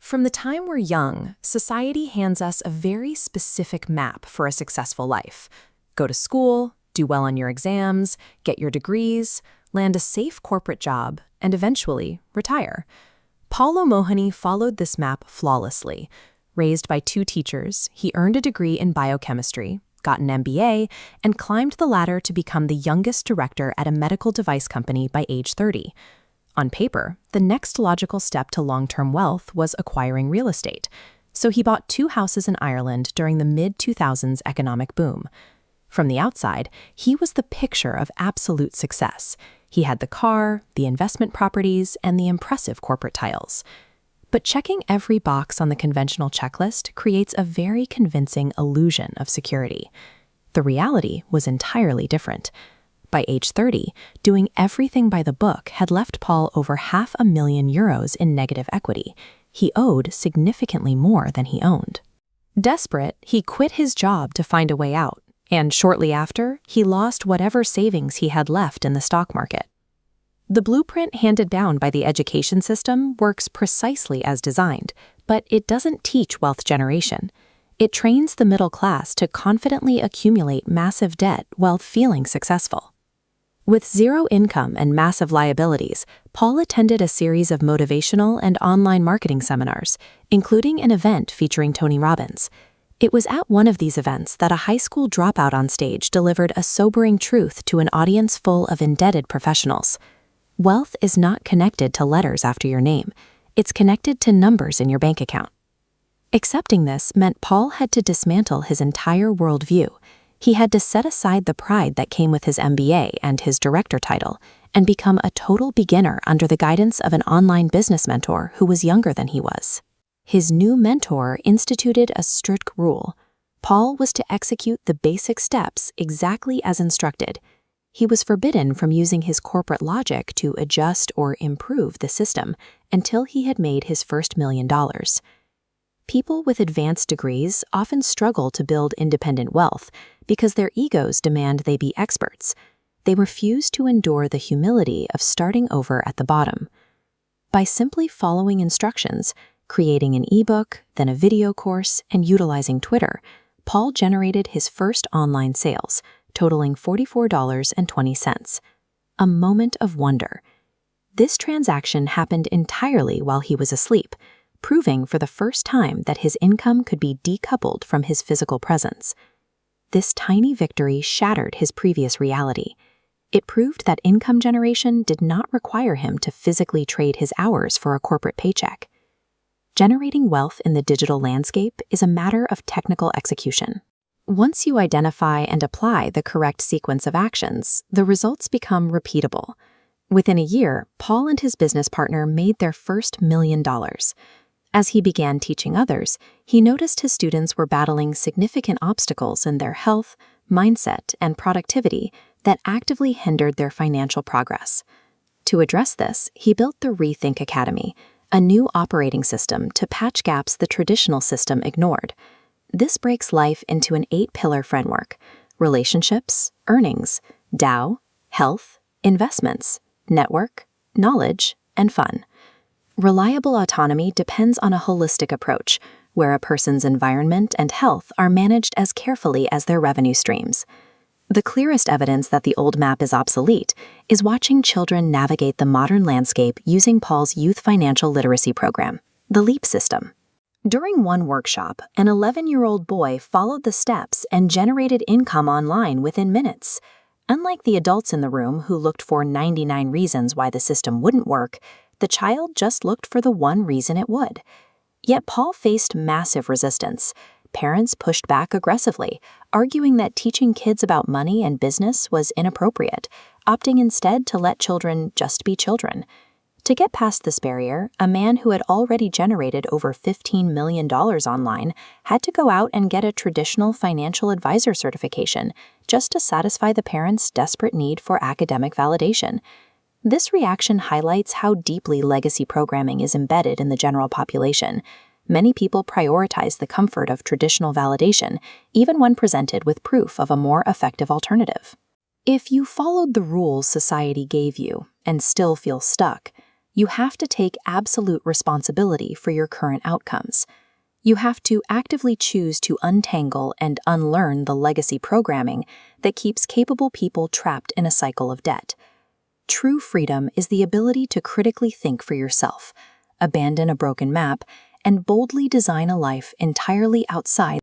From the time we're young, society hands us a very specific map for a successful life. Go to school, do well on your exams, get your degrees, land a safe corporate job, and eventually retire. Paul O'Mohony followed this map flawlessly. Raised by 2 teachers, he earned a degree in biochemistry, got an MBA, and climbed the ladder to become the youngest director at a medical device company by age 30. On paper, the next logical step to long-term wealth was acquiring real estate, so he bought 2 houses in Ireland during the mid-2000s economic boom. From the outside, he was the picture of absolute success. He had the car, the investment properties, and the impressive corporate titles. But checking every box on the conventional checklist creates a very convincing illusion of security. The reality was entirely different. By age 30, doing everything by the book had left Paul over €500,000 in negative equity. He owed significantly more than he owned. Desperate, he quit his job to find a way out, and shortly after, he lost whatever savings he had left in the stock market. The blueprint handed down by the education system works precisely as designed, but it doesn't teach wealth generation. It trains the middle class to confidently accumulate massive debt while feeling successful. With 0 income and massive liabilities, Paul attended a series of motivational and online marketing seminars, including an event featuring Tony Robbins. It was at one of these events that a high school dropout on stage delivered a sobering truth to an audience full of indebted professionals. Wealth is not connected to letters after your name. It's connected to numbers in your bank account. Accepting this meant Paul had to dismantle his entire worldview. He had to set aside the pride that came with his MBA and his director title and become a total beginner under the guidance of an online business mentor who was younger than he was. His new mentor instituted a strict rule. Paul was to execute the basic steps exactly as instructed. He was forbidden from using his corporate logic to adjust or improve the system until he had made his first $1 million. People with advanced degrees often struggle to build independent wealth because their egos demand they be experts. They refuse to endure the humility of starting over at the bottom. By simply following instructions, creating an ebook, then a video course, and utilizing Twitter, Paul generated his first online sales, totaling $44.20. A moment of wonder. This transaction happened entirely while he was asleep, proving for the first time that his income could be decoupled from his physical presence. This tiny victory shattered his previous reality. It proved that income generation did not require him to physically trade his hours for a corporate paycheck. Generating wealth in the digital landscape is a matter of technical execution. Once you identify and apply the correct sequence of actions, the results become repeatable. Within a year, Paul and his business partner made their first $1 million. As he began teaching others, he noticed his students were battling significant obstacles in their health, mindset, and productivity that actively hindered their financial progress. To address this, he built the Rethink Academy, a new operating system to patch gaps the traditional system ignored. This breaks life into an 8-pillar framework: relationships, earnings, Tao, health, investments, network, knowledge, and fun. Reliable autonomy depends on a holistic approach, where a person's environment and health are managed as carefully as their revenue streams. The clearest evidence that the old map is obsolete is watching children navigate the modern landscape using Paul's youth financial literacy program, the LEAP system. During one workshop, an 11-year-old boy followed the steps and generated income online within minutes. Unlike the adults in the room who looked for 99 reasons why the system wouldn't work, the child just looked for the one reason it would. Yet Paul faced massive resistance. Parents pushed back aggressively, arguing that teaching kids about money and business was inappropriate, opting instead to let children just be children. To get past this barrier, a man who had already generated over $15 million online had to go out and get a traditional financial advisor certification just to satisfy the parents' desperate need for academic validation. This reaction highlights how deeply legacy programming is embedded in the general population. Many people prioritize the comfort of traditional validation, even when presented with proof of a more effective alternative. If you followed the rules society gave you and still feel stuck, You have to take absolute responsibility for your current outcomes. You have to actively choose to untangle and unlearn the legacy programming that keeps capable people trapped in a cycle of debt. True freedom is the ability to critically think for yourself, abandon a broken map, and boldly design a life entirely outside